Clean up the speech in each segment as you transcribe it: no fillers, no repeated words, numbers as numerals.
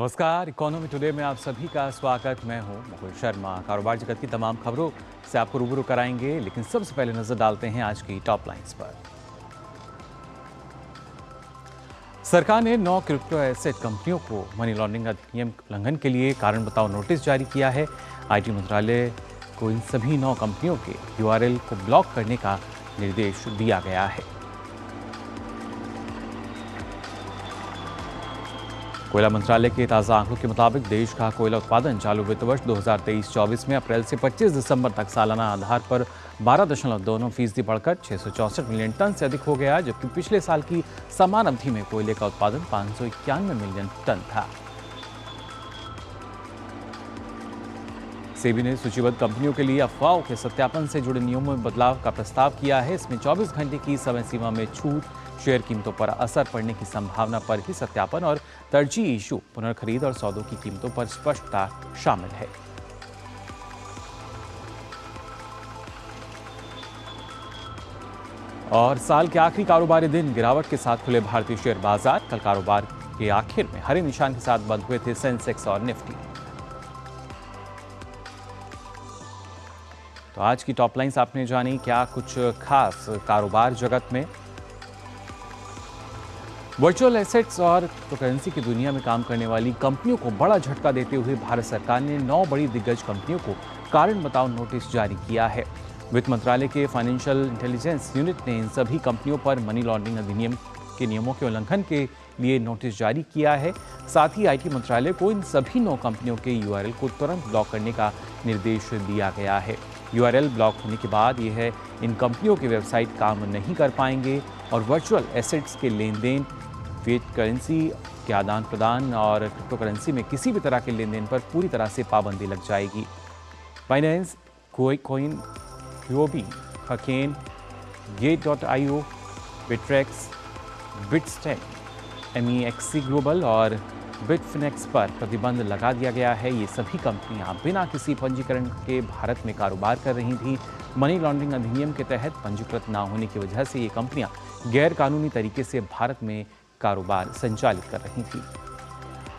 नमस्कार, economy today में आप सभी का स्वागत। मैं हूं मुकुल शर्मा। कारोबार जगत की तमाम खबरों से आपको रूबरू कराएंगे, लेकिन सबसे पहले नजर डालते हैं आज की टॉप लाइंस पर। सरकार ने 9 क्रिप्टो एसेट कंपनियों को मनी लॉन्ड्रिंग अधिनियम उल्लंघन के लिए कारण बताओ नोटिस जारी किया है। आईटी मंत्रालय को इन सभी 9 कंपनियों के यूआरएल को ब्लॉक करने का निर्देश दिया गया है। कोयला मंत्रालय के ताज़ा आंकड़ों के मुताबिक देश का कोयला उत्पादन चालू वित्त वर्ष 2023-24 में अप्रैल से 25 दिसंबर तक सालाना आधार पर 12.29% बढ़कर 664 मिलियन टन से अधिक हो गया, जबकि पिछले साल की समान अवधि में कोयले का उत्पादन 591 मिलियन टन था। सेबी ने सूचीबद्ध कंपनियों के लिए अफवाहों के सत्यापन से जुड़े नियमों में बदलाव का प्रस्ताव किया है। इसमें 24 घंटे की समय सीमा में छूट, शेयर कीमतों पर असर पड़ने की संभावना पर ही सत्यापन और तरजीही इशू, पुनर्खरीद और सौदों की कीमतों पर स्पष्टता शामिल है। और साल के आखिरी कारोबारी दिन गिरावट के साथ खुले भारतीय शेयर बाजार। कल कारोबार के आखिर में हरे निशान के साथ बंद हुए थे सेंसेक्स और निफ्टी। तो आज की टॉप लाइन्स आपने जानी, क्या कुछ खास कारोबार जगत में। वर्चुअल एसेट्स और क्रिप्टोकरेंसी की दुनिया में काम करने वाली कंपनियों को बड़ा झटका देते हुए भारत सरकार ने 9 बड़ी दिग्गज कंपनियों को कारण बताओ नोटिस जारी किया है। वित्त मंत्रालय के फाइनेंशियल इंटेलिजेंस यूनिट ने इन सभी कंपनियों पर मनी लॉन्ड्रिंग अधिनियम के नियमों के उल्लंघन के लिए नोटिस जारी किया है। साथ ही आईटी मंत्रालय को इन सभी 9 कंपनियों के यूआरएल को तुरंत ब्लॉक करने का निर्देश दिया गया है। यूआरएल ब्लॉक होने के बाद यह इन कंपनियों की वेबसाइट काम नहीं कर पाएंगे और वर्चुअल एसेट्स के लेन देन, फिएट करेंसी के आदान प्रदान और क्रिप्टो करेंसी में किसी भी तरह के लेन देन पर पूरी तरह से पाबंदी लग जाएगी। बाइनेंस, कोइन, क्यूओबी, हकेन, गेट.io, बिटरेक्स, बिटस्टेक, MEXC ग्लोबल और बिटफिनेक्स पर प्रतिबंध लगा दिया गया है। ये सभी कंपनियां बिना किसी पंजीकरण के भारत में कारोबार कर रही थीं। मनी लॉन्ड्रिंग अधिनियम के तहत पंजीकृत न होने की वजह से ये कंपनियां गैर कानूनी तरीके से भारत में कारोबार संचालित कर रही थी।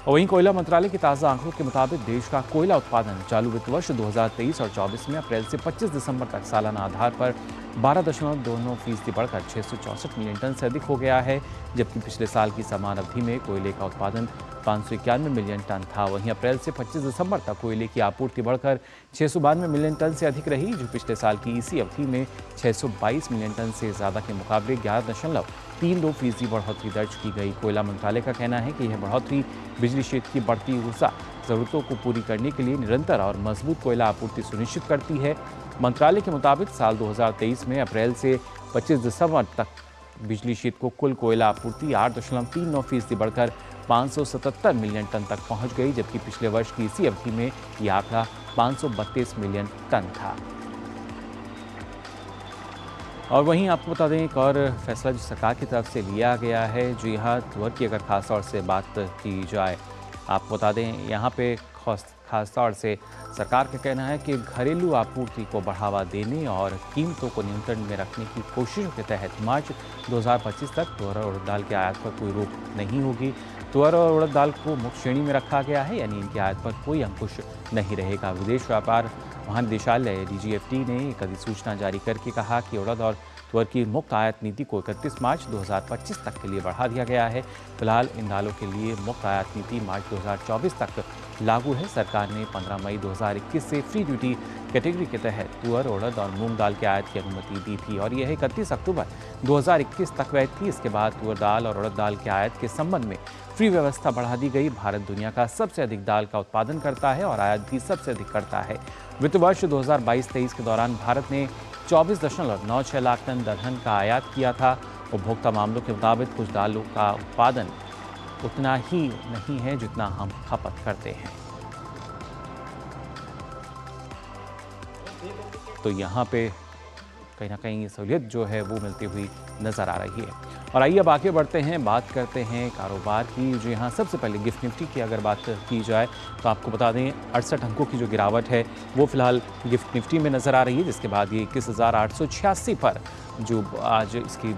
और वहीं कोयला मंत्रालय के ताज़ा आंकड़ों के मुताबिक देश का कोयला उत्पादन चालू वित्त वर्ष 2023 और 24 में अप्रैल से 25 दिसंबर तक सालाना आधार पर 12.29% बढ़कर 664 मिलियन टन से अधिक हो गया है, जबकि पिछले साल की समान अवधि में कोयले का उत्पादन 591 मिलियन टन था। वहीं अप्रैल से 25 दिसंबर तक कोयले की आपूर्ति बढ़कर 692 मिलियन टन से अधिक रही, जो पिछले साल की इसी अवधि में 622 मिलियन टन से ज़्यादा के मुकाबले 11.32% बढ़ोतरी दर्ज की गई। कोयला मंत्रालय का कहना है कि यह बढ़ोतरी बिजली क्षेत्र की बढ़ती ऊर्जा ज़रूरतों को पूरी करने के लिए निरंतर और मजबूत कोयला आपूर्ति सुनिश्चित करती है। मंत्रालय के मुताबिक साल 2023 में अप्रैल से 25 दिसंबर तक बिजली क्षेत्र को कुल कोयला आपूर्ति 8.39% बढ़कर 577 मिलियन टन तक पहुंच गई, जबकि पिछले वर्ष की इसी अवधि में यह आंकड़ा 532 मिलियन टन था। और वहीं आपको बता दें एक और फैसला जो सरकार की तरफ से लिया गया है। जो यहाँ तुअर की अगर खास तौर से बात की जाए, आपको बता दें यहाँ पे खास तौर से सरकार का कहना है कि घरेलू आपूर्ति को बढ़ावा देने और कीमतों को नियंत्रण में रखने की कोशिशों के तहत मार्च 2025 तक तुअर और उड़द दाल की आयात पर कोई रोक नहीं होगी। तुअर और उड़द दाल को मुक्त श्रेणी में रखा गया है, यानी इनकी आयात पर कोई अंकुश नहीं रहेगा। विदेश व्यापार महानिदेशालय DGFT ने एक अधिसूचना जारी करके कहा कि उड़द और तुअर की मुक्त आयात नीति को 31 मार्च 2025 तक के लिए बढ़ा दिया गया है। फिलहाल इन दालों के लिए मुक्त आयात नीति मार्च 2024 तक लागू है। सरकार ने 15 मई 2021 से फ्री ड्यूटी कैटेगरी के तहत तुअर, उड़द और मूंग दाल की आयात की अनुमति दी थी और यह 31 अक्टूबर 2021 तक वैध थी। इसके बाद तुअर दाल और उड़द दाल की आयात के संबंध में फ्री व्यवस्था बढ़ा दी गई। भारत दुनिया का सबसे अधिक दाल का उत्पादन करता है और आयात भी सबसे अधिक करता है। वित्त वर्ष 2022-23 के दौरान भारत ने 24.96 लाख टन दलहन का आयात किया था। उपभोक्ता मामलों के मुताबिक कुछ दालों का उत्पादन उतना ही नहीं है जितना हम खपत करते हैं। तो यहाँ पे कहीं ना कहीं सहूलियत जो है वो मिलती हुई नज़र आ रही है। और आइए अब आगे बढ़ते हैं, बात करते हैं कारोबार की। जो यहाँ सबसे पहले गिफ्ट निफ्टी की अगर बात की जाए तो आपको बता दें 68 अंकों की जो गिरावट है वो फिलहाल गिफ्ट निफ्टी में नज़र आ रही है, जिसके बाद ये 21,886 पर जो आज इसकी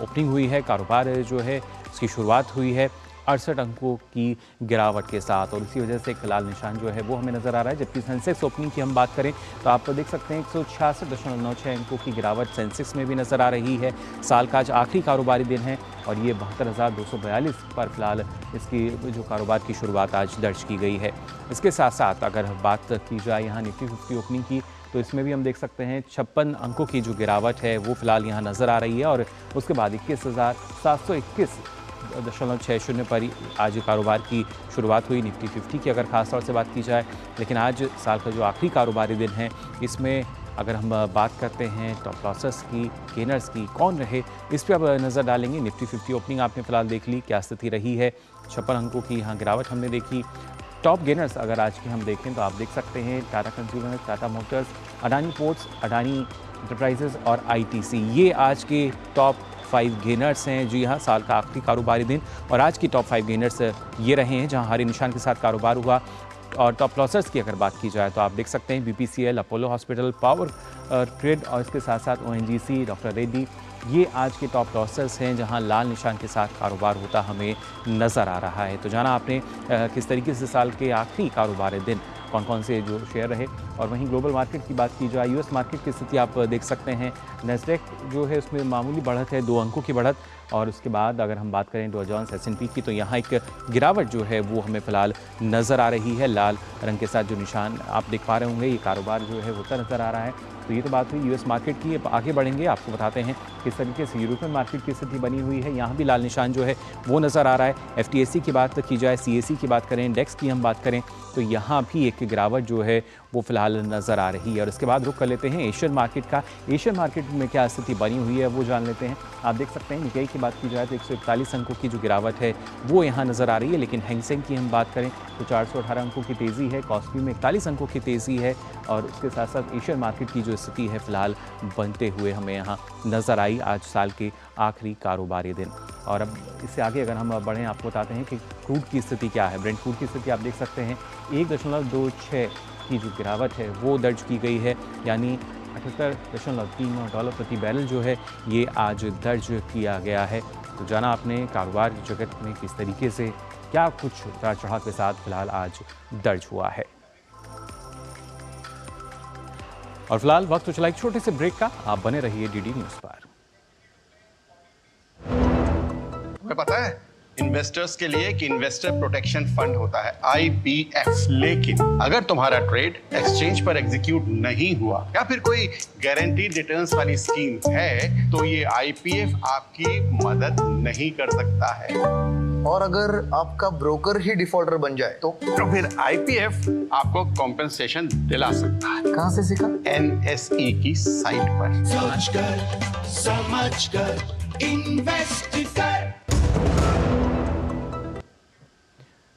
ओपनिंग हुई है, कारोबार जो है इसकी शुरुआत हुई है। 68 अंकों की गिरावट के साथ, और इसी वजह से एक लाल निशान जो है वो हमें नज़र आ रहा है। जबकि सेंसेक्स ओपनिंग की हम बात करें तो आप देख सकते हैं 166.96 अंकों की गिरावट सेंसेक्स में भी नज़र आ रही है। साल का आज आखिरी कारोबारी दिन है और ये 72,242 पर फिलहाल इसकी जो कारोबार की शुरुआत आज दर्ज की गई है। इसके साथ साथ अगर बात की जाए यहाँ निफ्टी 50 ओपनिंग की, तो इसमें भी हम देख सकते हैं 56 अंकों की जो गिरावट है वो फिलहाल यहाँ नज़र आ रही है, और उसके बाद 21,721.60 पर आज कारोबार की शुरुआत हुई निफ्टी 50 की अगर खास तौर से बात की जाए। लेकिन आज साल का जो आखिरी कारोबारी दिन है, इसमें अगर हम बात करते हैं टॉप लॉसर्स की, गेनर्स की, कौन रहे, इस पर अब नज़र डालेंगे। निफ्टी 50 ओपनिंग आपने फिलहाल देख ली, क्या स्थिति रही है। 56 अंकों की यहाँ गिरावट हमने देखी। टॉप गेनर्स अगर आज की हम देखें तो आप देख सकते हैं Tata consumer, Tata Motors, Adani ports, Adani enterprises और आईटीसी, ये आज के टॉप 5 गेनर्स हैं। जी हाँ, साल का आखिरी कारोबारी दिन और आज की टॉप 5 गेनर्स ये रहे हैं जहाँ हरे निशान के साथ कारोबार हुआ। और टॉप लॉसर्स की अगर बात की जाए तो आप देख सकते हैं BPCL, Apollo hospital, power trade और इसके साथ साथ ओएनजीसी, डॉक्टर रेड्डी, ये आज के टॉप लॉसर्स हैं जहां लाल निशान के साथ कारोबार होता हमें नज़र आ रहा है। तो जाना आपने किस तरीके से साल के आखिरी कारोबारी दिन कौन कौन से जो शेयर रहे। और वहीं ग्लोबल मार्केट की बात की जाए, यूएस मार्केट की स्थिति आप देख सकते हैं। नैस्डैक जो है उसमें मामूली बढ़त है, 2 अंकों की बढ़त, और उसके बाद अगर हम बात करें डॉ जोन्स, एस&पी की, तो यहाँ एक गिरावट जो है वो हमें फिलहाल नज़र आ रही है। लाल रंग के साथ जो निशान आप देख पा रहे होंगे, ये कारोबार जो है होता नज़र आ रहा है। तो ये तो बात हुई यूएस मार्केट की। अब आगे बढ़ेंगे, आपको बताते हैं किस तरीके से यूरोपियन मार्केट की स्थिति बनी हुई है। यहाँ भी लाल निशान जो है वो नज़र आ रहा है। एफटीएसी की बात की जाए, सीएसी की बात करें, इंडेक्स की हम बात करें, तो यहाँ भी एक गिरावट जो है वो फिलहाल नज़र आ रही है। और इसके बाद रुख कर लेते हैं एशियन मार्केट का। एशियन मार्केट में क्या स्थिति बनी हुई है वो जान लेते हैं। आप देख सकते हैं निकेई की बात की जाए तो 141 अंकों की जो गिरावट है वो यहाँ नज़र आ रही है। लेकिन हैंगसेंग की हम बात करें तो 418 अंकों की तेज़ी है, कॉस्पी में 41 अंकों की तेज़ी है। और उसके साथ साथ एशियन मार्केट की जो स्थिति है फिलहाल बनते हुए हमें यहाँ नज़र आई आज साल के आखिरी कारोबारी दिन। और अब इससे आगे अगर हम बढ़ें, आपको बताते हैं कि क्रूड की स्थिति क्या है। ब्रेंट क्रूड की स्थिति आप देख सकते हैं 1.26 की जो गिरावट है वो दर्ज की गई है, यानी $78.39 प्रति बैरल जो है ये आज दर्ज किया गया है। तो जाना आपने कारोबार जगत में किस तरीके से क्या कुछ उतार चढ़ाव के साथ फिलहाल आज दर्ज हुआ है। और फिलहाल वक्त तो चला एक छोटे से ब्रेक का, आप बने रहिए डीडी न्यूज़ पर। तुम्हें पता है इन्वेस्टर्स के लिए एक इन्वेस्टर प्रोटेक्शन फंड होता है IPF, लेकिन अगर तुम्हारा ट्रेड एक्सचेंज पर एग्जीक्यूट नहीं हुआ या फिर कोई गारंटीड रिटर्न्स वाली स्कीम है तो ये IPF आपकी मदद नहीं कर सकता है। और अगर आपका ब्रोकर ही डिफॉल्टर बन जाए तो फिर IPF आपको कॉम्पेंसेशन दिला सकता है। कहां से सीखा? NSE की साइट पर। समझ कर इन्वेस्ट कर।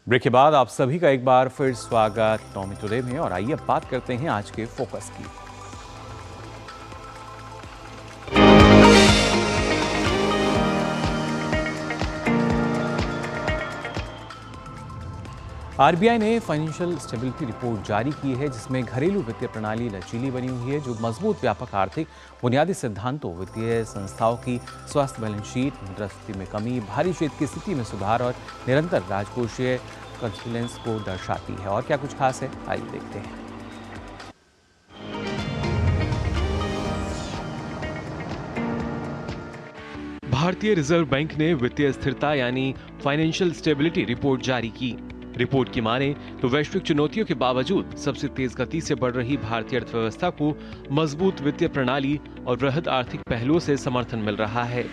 ब्रेक के बाद आप सभी का एक बार फिर स्वागत टॉमी टुडे में। और आइए अब बात करते हैं आज के फोकस की। आरबीआई ने फाइनेंशियल स्टेबिलिटी रिपोर्ट जारी की है, जिसमें घरेलू वित्तीय प्रणाली लचीली बनी हुई है, जो मजबूत व्यापक आर्थिक बुनियादी सिद्धांतों, वित्तीय संस्थाओं की स्वस्थ बैलेंस शीट, मुद्रास्फीति में कमी, भारी क्षेत्र की स्थिति में सुधार और निरंतर राजकोषीय कंसल्टेंस को दर्शाती है। और क्या कुछ खास है, आइए देखते हैं। भारतीय रिजर्व बैंक ने वित्तीय स्थिरता यानी फाइनेंशियल स्टेबिलिटी रिपोर्ट जारी की। रिपोर्ट की माने तो वैश्विक चुनौतियों के बावजूद सबसे तेज गति से बढ़ रही भारतीय अर्थव्यवस्था को मजबूत वित्तीय प्रणाली और वृहद आर्थिक पहलुओं से समर्थन मिल रहा है।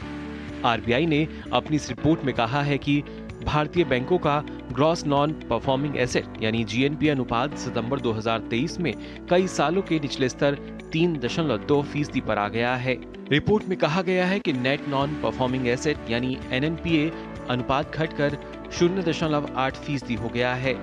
आरबीआई ने अपनी इस रिपोर्ट में कहा है कि भारतीय बैंकों का ग्रॉस नॉन परफॉर्मिंग एसेट यानी जीएनपी अनुपात सितंबर 2023 में कई सालों के निचले स्तर 3.2% पर आ गया है। रिपोर्ट में कहा गया है कि नेट नॉन परफॉर्मिंग एसेट यानी एनएनपीए अनुपात घटकर 0.8% हो गया है।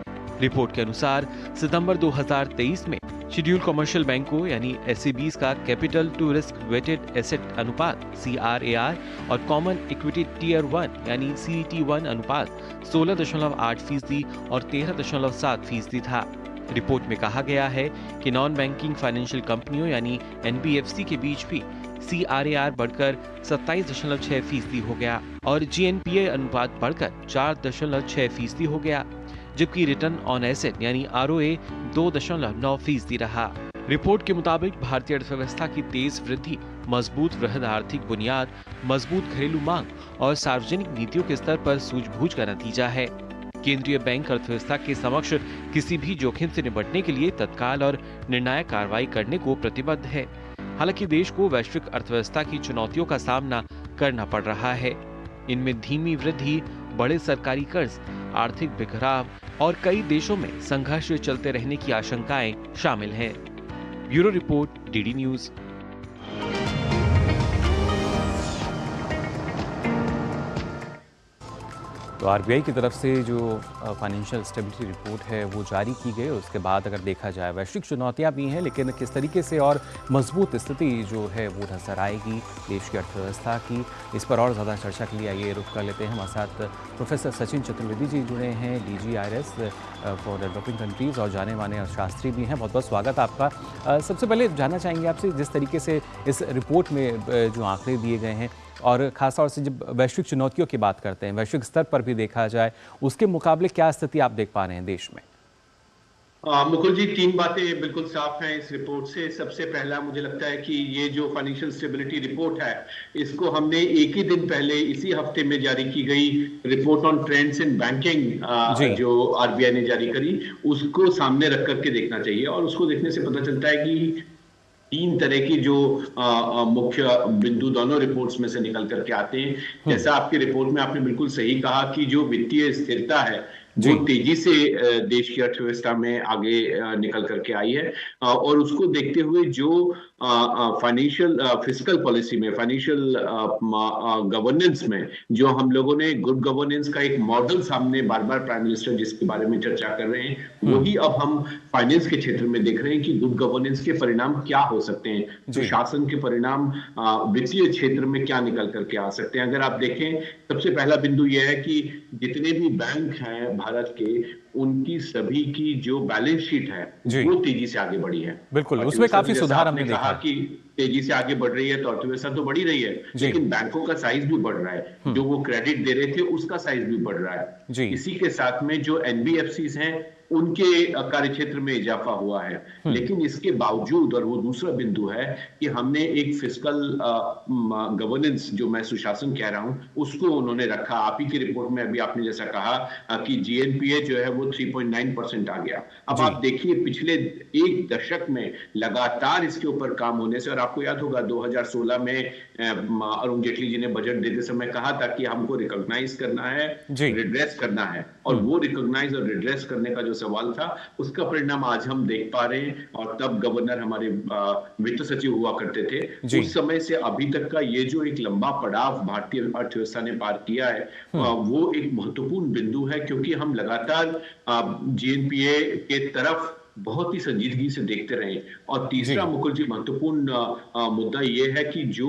रिपोर्ट के अनुसार सितंबर 2023 में शेड्यूल कमर्शियल बैंकों यानी एससीबीज का capital to risk weighted asset अनुपात CRAR और कॉमन इक्विटी टियर 1 यानी CET1 अनुपात 16.8% और 13.7% था। रिपोर्ट में कहा गया है कि नॉन बैंकिंग फाइनेंशियल कंपनियों यानी NBFC के बीच भी CRAR बढ़कर 27.6% हो गया और GNPA अनुपात बढ़कर 4.6% हो गया, जबकि रिटर्न ऑन एसेट यानी ROA 2.9% रहा। रिपोर्ट के मुताबिक भारतीय अर्थव्यवस्था की तेज वृद्धि, मजबूत वृहद आर्थिक बुनियाद, मजबूत घरेलू मांग और सार्वजनिक नीतियों के स्तर पर सूझबूझ का नतीजा है। केंद्रीय बैंक अर्थव्यवस्था के समक्ष किसी भी जोखिम से निपटने के लिए तत्काल और निर्णायक कार्रवाई करने को प्रतिबद्ध है। हालांकि देश को वैश्विक अर्थव्यवस्था की चुनौतियों का सामना करना पड़ रहा है। इनमें धीमी वृद्धि, बड़े सरकारी कर्ज, आर्थिक बिखराव और कई देशों में संघर्ष चलते रहने की आशंकाएं शामिल हैं। Bureau report, DD news. तो RBI की तरफ से जो फाइनेंशियल स्टेबिलिटी रिपोर्ट है वो जारी की गई और उसके बाद अगर देखा जाए वैश्विक चुनौतियां भी हैं, लेकिन किस तरीके से और मजबूत स्थिति जो है वो नजर आएगी देश की अर्थव्यवस्था की, इस पर और ज़्यादा चर्चा के लिए आइए रुख कर लेते हैं। हमारे साथ प्रोफेसर सचिन चतुर्वेदी जी जुड़े हैं, DGIRS फॉर डेवलपिंग कंट्रीज़ और जाने माने अर्थशास्त्री भी हैं। बहुत बहुत स्वागत आपका। सबसे पहले जानना चाहेंगे आपसे, जिस तरीके से इस रिपोर्ट में जो आंकड़े दिए गए हैं और खासतौर से जब वैश्विक चुनौतियों की बात करते हैं, वैश्विक स्तर पर भी देखा जाए, उसके मुकाबले क्या स्थिति आप देख पा रहे हैं देश में? मुकुल जी, 3 बातें बिल्कुल साफ हैं इस रिपोर्ट से। सबसे पहला मुझे लगता है कि ये जो फाइनेंशियल स्टेबिलिटी रिपोर्ट है, इसको हमने एक ही दिन पहले इसी हफ्ते में जारी की गई report on trends in banking जो RBI ने जारी करी, उसको सामने रख करके देखना चाहिए। और उसको देखने से पता चलता है कि 3 तरह की जो मुख्य बिंदु दोनों रिपोर्ट्स में से निकल करके आते हैं। जैसा आपकी रिपोर्ट में आपने बिल्कुल सही कहा कि जो वित्तीय स्थिरता है वो तेजी से देश की अर्थव्यवस्था में आगे निकल करके आई है। और उसको देखते हुए जो फाइनेंशियल फिस्कल पॉलिसी में, फाइनेंशियल गवर्नेंस में जो हम लोगों ने गुड गवर्नेंस का एक मॉडल सामने बार बार प्राइम मिनिस्टर जिसके बारे में चर्चा कर रहे हैं, वही अब हम फाइनेंस के क्षेत्र में देख रहे हैं कि गुड गवर्नेंस के परिणाम क्या हो सकते हैं, तो शासन के परिणाम वित्तीय क्षेत्र में क्या निकल करके आ सकते हैं। अगर आप देखें, सबसे पहला बिंदु यह है कि जितने भी बैंक हैं भारत के, उनकी सभी की जो बैलेंस शीट है वो तेजी से आगे बढ़ी है। बिल्कुल, उसमें काफी सुधार हमने देखा कि तेजी से आगे बढ़ रही है तो अर्थव्यवस्था तो बढ़ी रही है, लेकिन बैंकों का साइज भी बढ़ रहा है। जो वो क्रेडिट दे रहे थे उसका साइज भी बढ़ रहा है। इसी के साथ में जो NBFCs हैं उनके कार्यक्षेत्र में इजाफा हुआ है। लेकिन इसके बावजूद, और वो दूसरा बिंदु है कि हमने एक फिस्कल गवर्नेंस, जो मैं सुशासन कह रहा हूं, उसको उन्होंने रखा। आप ही की रिपोर्ट में अभी आपने जैसा कहा कि GNPA जो है वो 3.9% आ गया। अब आप देखिए, पिछले 1 दशक में लगातार इसके ऊपर काम होने से, और आपको याद होगा 2016 में अरुण जेटली जी ने बजट देते समय कहा था कि हमको रिकॉग्नाइज करना है, रिड्रेस करना है, और वो रिकॉग्नाइज और रिड्रेस करने का जो सवाल था उसका परिणाम आज हम देख पा रहे हैं। और तब गवर्नर हमारे वित्त सचिव हुआ करते थे, उस समय से अभी तक का ये जो एक लंबा पड़ाव भारतीय अर्थव्यवस्था ने पार किया है, वो एक महत्वपूर्ण बिंदु है, क्योंकि हम लगातार GNPA के तरफ बहुत ही संजीदगी से देखते रहे। और तीसरा मुकुल जी महत्वपूर्ण मुद्दा ये है कि जो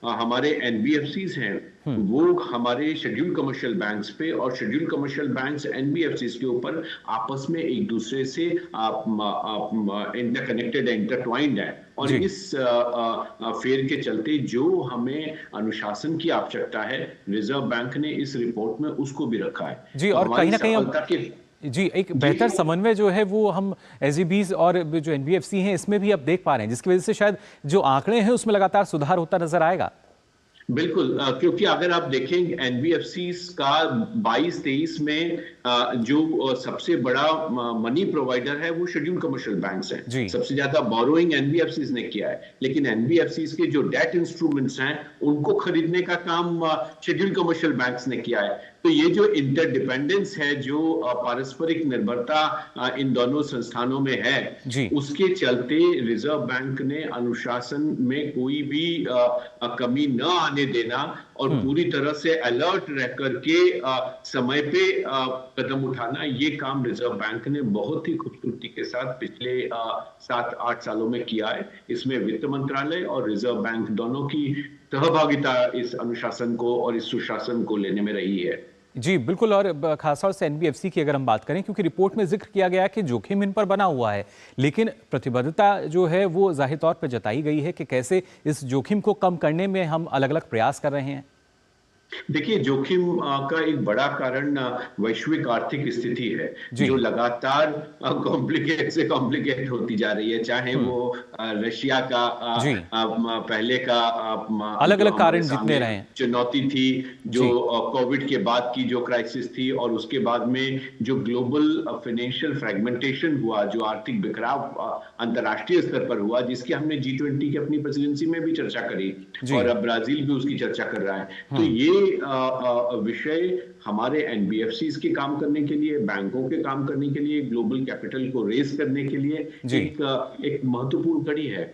हमारे NBFCs हैं वो हमारे शेड्यूल्ड कमर्शियल बैंक्स पे, और शेड्यूल्ड कमर्शियल बैंक्स NBFCs के ऊपर आपस में एक दूसरे से इंटरकनेक्टेड, इंटरट्वाइंड है। और इस फेर के चलते जो हमें अनुशासन की आवश्यकता है, रिजर्व बैंक ने इस रिपोर्ट में उसको भी रखा है। और कहीं ना कहीं एक बेहतर समन्वय जो है वो हम SEBs और जो NBFC हैं इसमें भी अब देख पा रहे हैं, जिसकी वजह से शायद जो आंकड़े हैं उसमें लगातार सुधार होता नजर आएगा। बिल्कुल, क्योंकि अगर आप देखें NBFCs का 22-23 में जो सबसे बड़ा मनी प्रोवाइडर है वो शेड्यूल्ड कमर्शियल बैंक्स हैं। सबसे ज्यादा बोरोइंग NBFCs ने किया है, लेकिन NBFCs के जो डेट इंस्ट्रूमेंट्स हैं उनको खरीदने का काम शेड्यूल्ड कमर्शियल बैंक्स ने किया है। तो ये जो इंटरडिपेंडेंस है, जो पारस्परिक निर्भरता इन दोनों संस्थानों में है, उसके चलते रिजर्व बैंक ने अनुशासन में कोई भी कमी न आने देना और पूरी तरह से अलर्ट रह करके समय पे कदम उठाना, ये काम रिजर्व बैंक ने बहुत ही खूबसूरती के साथ पिछले 7-8 सालों में किया है। इसमें वित्त मंत्रालय और रिजर्व बैंक दोनों की सहभागिता इस अनुशासन को और इस सुशासन को लेने में रही है। जी बिल्कुल, और खासतौर से एनबीएफसी की अगर हम बात करें, क्योंकि रिपोर्ट में जिक्र किया गया है कि जोखिम इन पर बना हुआ है, लेकिन प्रतिबद्धता जो है वो जाहिर तौर पर जताई गई है कि कैसे इस जोखिम को कम करने में हम अलग अलग प्रयास कर रहे हैं। देखिए, जोखिम का एक बड़ा कारण वैश्विक आर्थिक स्थिति है जो लगातार कॉम्प्लिकेट से कॉम्प्लिकेट होती जा रही है, चाहे वो रशिया का पहले का अलग अलग कारण जितने रहे हैं, चुनौती थी जो कोविड के बाद की जो क्राइसिस थी, और उसके बाद में जो ग्लोबल फाइनेंशियल फ्रेगमेंटेशन हुआ, जो आर्थिक बिखराव अंतर्राष्ट्रीय स्तर पर हुआ, जिसकी हमने G20 की अपनी प्रेसिडेंसी में भी चर्चा करी, और अब ब्राजील भी उसकी चर्चा कर रहा है। तो ये विषय हमारे एनबीएफसीज के काम करने के लिए, बैंकों के काम करने के लिए, ग्लोबल कैपिटल को रेज करने के लिए एक महत्वपूर्ण कड़ी है।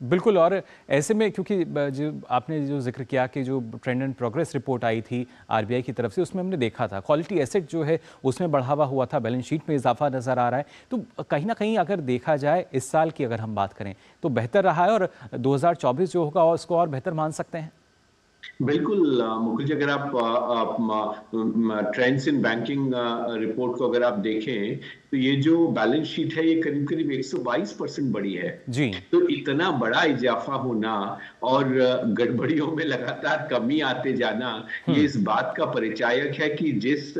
बिल्कुल, और ऐसे में क्योंकि जो आपने जो जिक्र किया कि जो ट्रेंड एंड प्रोग्रेस रिपोर्ट आई थी आरबीआई की तरफ से, उसमें हमने देखा था क्वालिटी एसेट जो है उसमें बढ़ावा हुआ था, बैलेंस शीट में इजाफा नजर आ रहा है। तो कहीं ना कहीं अगर देखा जाए इस साल की अगर हम बात करें तो बेहतर रहा है, और 2024 जो होगा उसको और बेहतर मान सकते हैं। बिल्कुल मुकुल जी, अगर आप ट्रेंड्स इन बैंकिंग रिपोर्ट को अगर आप देखें तो ये जो बैलेंस शीट है ये करीब करीब 122% बड़ी है जी। तो इतना बड़ा इजाफा होना और गड़बड़ियों में लगातार कमी आते जाना, ये इस बात का परिचायक है कि जिस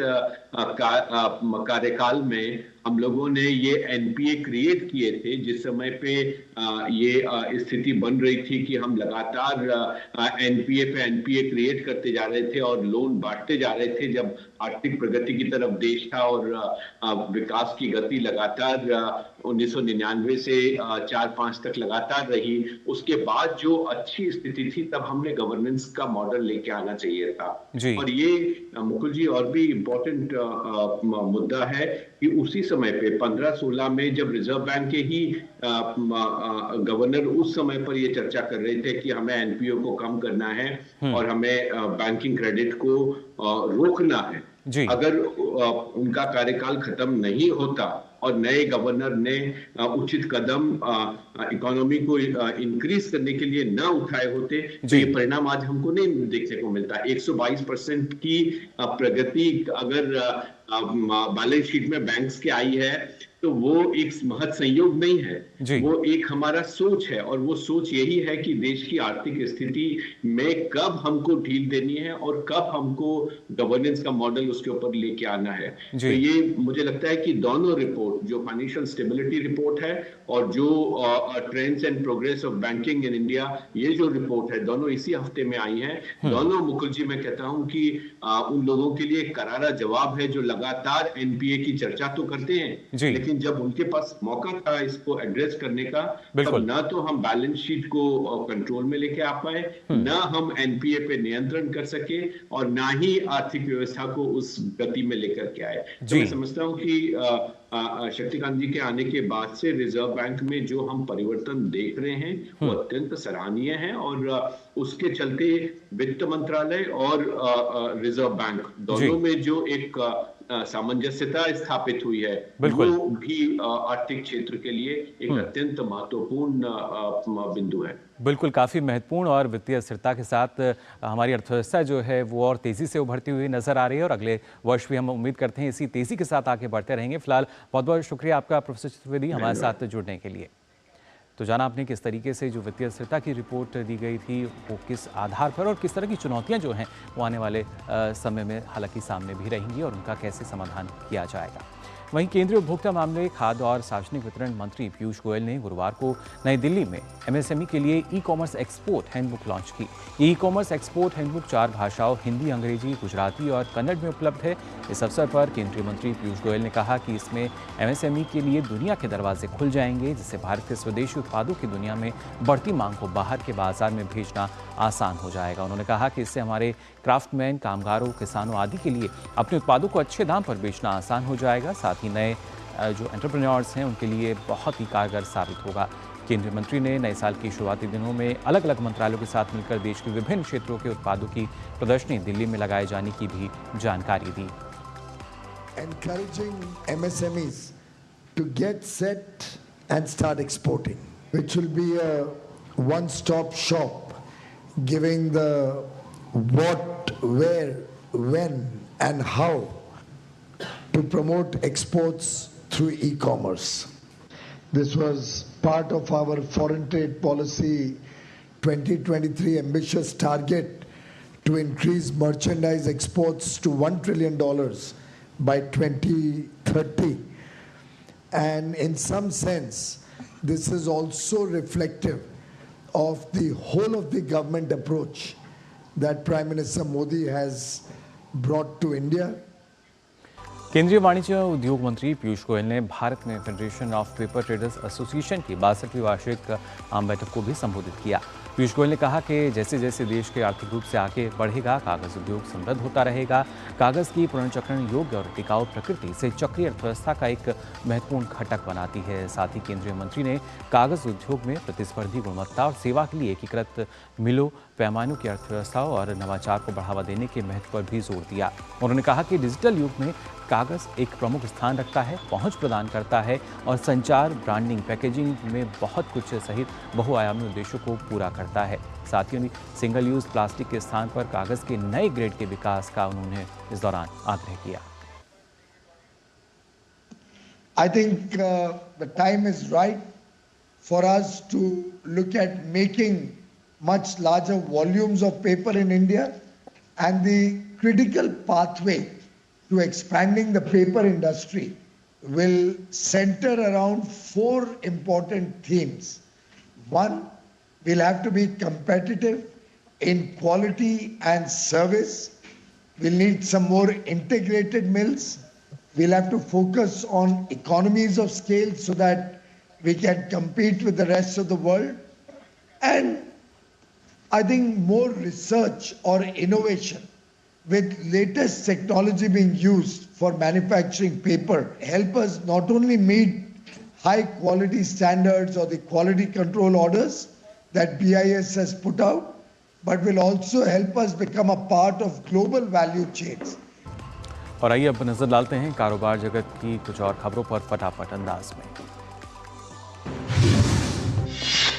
कार्यकाल में हम लोगों ने ये एनपीए क्रिएट किए थे, जिस समय पे ये स्थिति बन रही थी कि हम लगातार एनपीए पे एनपीए क्रिएट करते जा रहे थे और लोन बांटते जा रहे थे, जब आर्थिक प्रगति की तरफ देश था और विकास की गति लगातार 1999 से 4-5 तक लगातार रही। उसके बाद जो अच्छी स्थिति थी तब हमने गवर्नेंस का मॉडल लेके आना चाहिए था। और ये मुकुल जी और भी इम्पोर्टेंट मुद्दा है कि उसी समय पे 15-16 में जब रिजर्व बैंक के ही गवर्नर उस समय पर ये चर्चा कर रहे थे कि हमें एनपीओ को कम करना है और हमें बैंकिंग क्रेडिट को रोकना है। अगर उनका कार्यकाल खत्म नहीं होता और नए गवर्नर ने उचित कदम इकोनॉमी को इंक्रीज करने के लिए न उठाए होते तो ये परिणाम आज हमको नहीं देखने को मिलता। 122% की प्रगति अगर बैलेंस शीट में बैंक्स के आई है तो वो एक महत संयोग नहीं है, वो एक हमारा सोच है, और वो सोच यही है कि देश की आर्थिक स्थिति में कब हमको ढील देनी है और कब हमको गवर्नेंस का मॉडल उसके ऊपर लेके आना है। तो ये मुझे लगता है कि दोनों रिपोर्ट, जो फाइनेंशियल स्टेबिलिटी रिपोर्ट है और जो trends and progress of banking in India, ये जो रिपोर्ट है, दोनों इसी हफ्ते में आई हैं। दोनों मुकुल जी मैं कहता हूं कि उन लोगों के लिए करारा जवाब है जो लगातार एनपीए की चर्चा तो करते हैं, लेकिन जब उनके पास मौका था इसको एड्रेस करने का, तब ना तो हम बैलेंस शीट को कंट्रोल में लेके आ पाए, ना हम एनपीए पे नियंत्रण कर सके, और ना ही आर्थिक व्यवस्था को उस गति में लेकर के आए। तो मैं समझता हूं कि शक्तिकांत जी के आने के बाद से रिजर्व बैंक में जो हम परिवर्तन देख रहे हैं वो अत्यंत सराहनीय है, और उसके चलते वित्त मंत्रालय और रिजर्व बैंक दोनों में जो एक सामंजस्यता स्थापित हुई है, वो भी आर्थिक क्षेत्र के लिए एक अत्यंत महत्वपूर्ण बिंदु है। बिल्कुल, काफ़ी महत्वपूर्ण, और वित्तीय स्थिरता के साथ हमारी अर्थव्यवस्था जो है वो और तेज़ी से उभरती हुई नजर आ रही है, और अगले वर्ष भी हम उम्मीद करते हैं इसी तेज़ी के साथ आगे बढ़ते रहेंगे। फिलहाल बहुत बहुत शुक्रिया आपका प्रोफेसर चतुर्वेदी हमारे साथ जुड़ने के लिए। तो जाना आपने किस तरीके से जो वित्तीय स्थिरता की रिपोर्ट दी गई थी वो किस आधार पर, और किस तरह की चुनौतियां जो हैं वो आने वाले समय में हालांकि सामने भी रहेंगी और उनका कैसे समाधान किया जाएगा। वहीं केंद्रीय उपभोक्ता मामले, खाद्य और सार्वजनिक वितरण मंत्री पीयूष गोयल ने गुरुवार को नई दिल्ली में एमएसएमई के लिए e commerce export handbook launch की। ई कॉमर्स एक्सपोर्ट हैंडबुक 4 भाषाओं हिंदी, अंग्रेजी, गुजराती और कन्नड़ में उपलब्ध है। इस अवसर पर केंद्रीय मंत्री पीयूष गोयल ने कहा कि इसमें एमएसएमई के लिए दुनिया के दरवाजे खुल जाएंगे, जिससे भारत के स्वदेशी उत्पादों की दुनिया में बढ़ती मांग को बाहर के बाजार में भेजना आसान हो जाएगा। उन्होंने कहा कि इससे हमारे क्राफ्टमैन, कामगारों, किसानों आदि के लिए अपने उत्पादों को अच्छे दाम पर बेचना आसान हो जाएगा। साथ ही नए जो एंटरप्रेन्योर्स हैं उनके लिए बहुत ही कारगर साबित होगा। केंद्रीय मंत्री ने नए साल की शुरुआती दिनों में अलग अलग मंत्रालयों के साथ मिलकर देश के विभिन्न क्षेत्रों के उत्पादों की प्रदर्शनी दिल्ली में लगाए जाने की भी जानकारी दी। Encouraging MSMEs to get set and start exporting, which will be a one-stop shop, giving the what, where, when and how to promote exports through e-commerce. This was part of our foreign trade policy 2023 ambitious target to increase merchandise exports to $1 trillion by 2030. And in some sense, this is also reflective of the whole of the government approach that Prime Minister Modi has brought to India. केंद्रीय वाणिज्य उद्योग मंत्री पीयूष गोयल ने भारत में federation of paper traders association की 62वीं वार्षिक आम बैठक को भी संबोधित किया। पीयूष गोयल ने कहा कि जैसे जैसे देश के आर्थिक रूप से आगे बढ़ेगा, कागज उद्योग समृद्ध होता रहेगा। कागज की पुनर्चक्रण योग्य और टिकाऊ प्रकृति से चक्रीय अर्थव्यवस्था का एक महत्वपूर्ण घटक बनाती है। साथ ही केंद्रीय मंत्री ने कागज उद्योग में प्रतिस्पर्धी गुणवत्ता और सेवा के लिए एकीकृत मिलों, पैमानों की अर्थव्यवस्था और नवाचार को बढ़ावा देने के महत्व पर भी जोर दिया। उन्होंने कहा कि डिजिटल युग में कागज एक प्रमुख स्थान रखता है, पहुंच प्रदान करता है और संचार, ब्रांडिंग, पैकेजिंग में बहुत कुछ सहित बहुआयामी उद्देश्यों को पूरा करता है। साथ ही सिंगल यूज प्लास्टिक के स्थान पर कागज के नए ग्रेड के विकास का उन्होंने इस दौरान आग्रह किया। I think the time is right for us to look at making much larger volumes of paper in India, and the critical pathway to expanding the paper industry will center around 4 important themes. One, we'll have to be competitive in quality and service. We'll need some more integrated mills. We'll have to focus on economies of scale so that we can compete with the rest of the world. And I think more research or innovation with latest technology being used for manufacturing paper help us not only meet high quality standards or the quality control orders that BIS has put out, but will also help us become a part of global value chains. और आइए अब नजर डालते हैं कारोबार जगत की कुछ और खबरों पर फटाफट अंदाज में।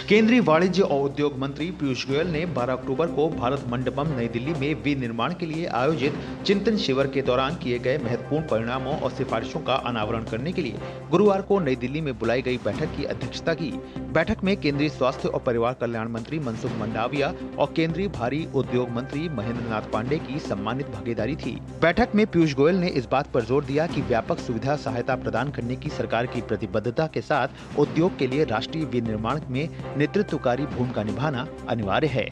केंद्रीय वाणिज्य और उद्योग मंत्री पीयूष गोयल ने 12 अक्टूबर को भारत मंडपम नई दिल्ली में विनिर्माण के लिए आयोजित चिंतन शिविर के दौरान किए गए महत्वपूर्ण परिणामों और सिफारिशों का अनावरण करने के लिए गुरुवार को नई दिल्ली में बुलाई गई बैठक की अध्यक्षता की। बैठक में केंद्रीय स्वास्थ्य और परिवार कल्याण मंत्री मनसुख मंडाविया और केंद्रीय भारी उद्योग मंत्री महेंद्र नाथ पांडे की सम्मानित भागीदारी थी। बैठक में पीयूष गोयल ने इस बात पर जोर दिया कि व्यापक सुविधा सहायता प्रदान करने की सरकार की प्रतिबद्धता के साथ उद्योग के लिए राष्ट्रीय विनिर्माण में नेतृत्वकारी भूमिका निभाना अनिवार्य है।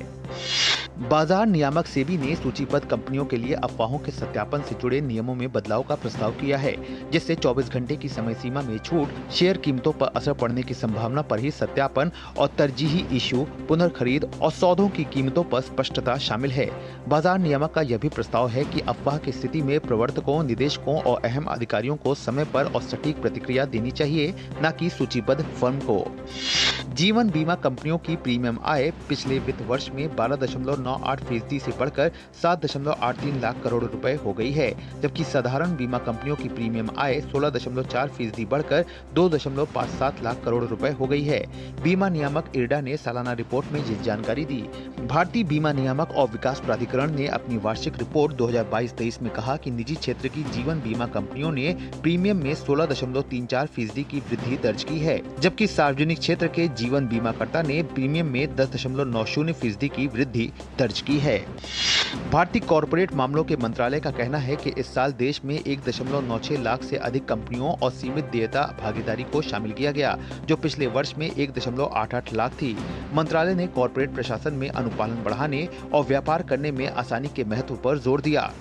बाजार नियामक सेबी ने सूचीबद्ध कंपनियों के लिए अफवाहों के सत्यापन से जुड़े नियमों में बदलाव का प्रस्ताव किया है, जिससे 24 घंटे की समय सीमा में छूट, शेयर कीमतों पर असर पड़ने की संभावना पर ही सत्यापन और तरजीही इश्यू, पुनर्खरीद और सौदों की कीमतों पर स्पष्टता शामिल है। बाजार नियामक का यह भी प्रस्ताव है कि अफवाह की स्थिति में प्रवर्तकों, निदेशकों और अहम अधिकारियों को समय पर और सटीक प्रतिक्रिया देनी चाहिए, न कि सूचीबद्ध फर्म को। जीवन बीमा कंपनियों की प्रीमियम आय पिछले वित्त वर्ष में 12.98% से बढ़कर 7.83 लाख करोड़ रुपए हो गई है, जबकि साधारण बीमा कंपनियों की प्रीमियम आय 16.4% बढ़कर 2.57 लाख करोड़ रुपए हो गई है। बीमा नियामक इरडा ने सालाना रिपोर्ट में ये जानकारी दी। भारतीय बीमा नियामक और विकास प्राधिकरण ने अपनी वार्षिक रिपोर्ट 2022-23 में कहा कि निजी क्षेत्र की जीवन बीमा कंपनियों ने प्रीमियम में 16.34% की वृद्धि दर्ज की है, जबकि सार्वजनिक क्षेत्र के जीवन बीमाकर्ता ने प्रीमियम में 10.90% की वृद्धि दर्ज की है। भारतीय कॉरपोरेट मामलों के मंत्रालय का कहना है कि इस साल देश में 1.96 लाख से अधिक कंपनियों और सीमित देयता भागीदारी को शामिल किया गया, जो पिछले वर्ष में 1.88 लाख थी। मंत्रालय ने कॉरपोरेट प्रशासन में अनुपालन बढ़ाने और व्यापार करने में आसानी के महत्व पर जोर दिया।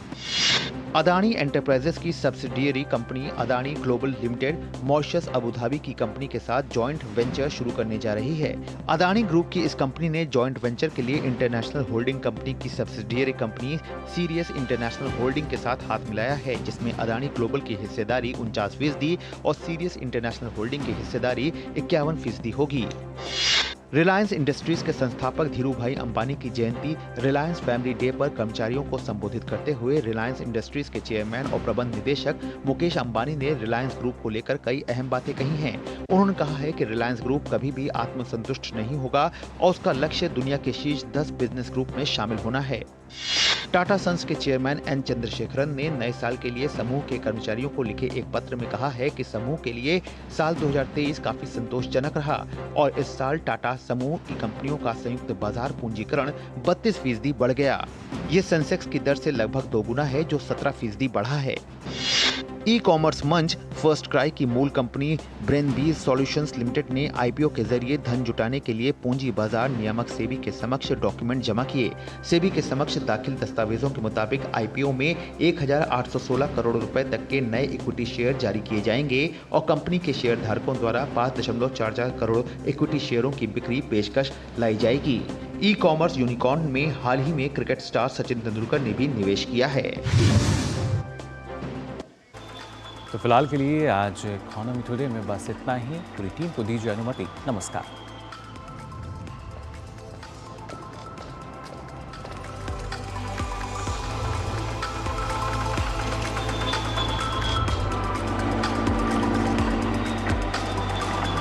अदानी एंटरप्राइजेस की subsidiary company Adani global limited Mauritius Abu Dhabi की कंपनी के साथ जॉइंट वेंचर शुरू करने जा रही है। अदानी ग्रुप की इस कंपनी ने जॉइंट वेंचर के लिए इंटरनेशनल होल्डिंग कंपनी की subsidiary company serious international holding के साथ हाथ मिलाया है, जिसमें अदानी ग्लोबल की हिस्सेदारी 49% और सीरियस इंटरनेशनल होल्डिंग की हिस्सेदारी 51% होगी। रिलायंस इंडस्ट्रीज के संस्थापक धीरूभाई अंबानी की जयंती रिलायंस फैमिली डे पर कर्मचारियों को संबोधित करते हुए रिलायंस इंडस्ट्रीज के चेयरमैन और प्रबंध निदेशक मुकेश अंबानी ने रिलायंस ग्रुप को लेकर कई अहम बातें कही हैं। उन्होंने कहा है कि रिलायंस ग्रुप कभी भी आत्मसंतुष्ट नहीं होगा और उसका लक्ष्य दुनिया के शीर्ष 10 बिजनेस ग्रुप में शामिल होना है। टाटा सन्स के चेयरमैन एन चंद्रशेखरन ने नए साल के लिए समूह के कर्मचारियों को लिखे एक पत्र में कहा है कि समूह के लिए साल 2023 काफी संतोषजनक रहा और इस साल टाटा समूह की कंपनियों का संयुक्त बाजार पूंजीकरण 32% बढ़ गया। ये सेंसेक्स की दर से लगभग दोगुना है जो 17% बढ़ा है। ई कॉमर्स मंच फर्स्ट क्राई की मूल कंपनी ब्रेनबीज सॉल्यूशंस लिमिटेड ने आईपीओ के जरिए धन जुटाने के लिए पूंजी बाजार नियामक सेबी के समक्ष डॉक्यूमेंट जमा किए। सेबी के समक्ष दाखिल दस्तावेजों के मुताबिक आईपीओ में 1816 करोड़ रुपए तक के नए इक्विटी शेयर जारी किए जाएंगे और कंपनी के शेयर धारकों द्वारा 5.44 करोड़ इक्विटी शेयरों की बिक्री पेशकश लाई जाएगी। ई कॉमर्स यूनिकॉर्न में हाल ही में क्रिकेट स्टार सचिन तेंदुलकर ने भी निवेश किया है। तो फिलहाल के लिए आज इकोनॉमी टुडे में बस इतना ही। पूरी टीम को दीजिए अनुमति। नमस्कार।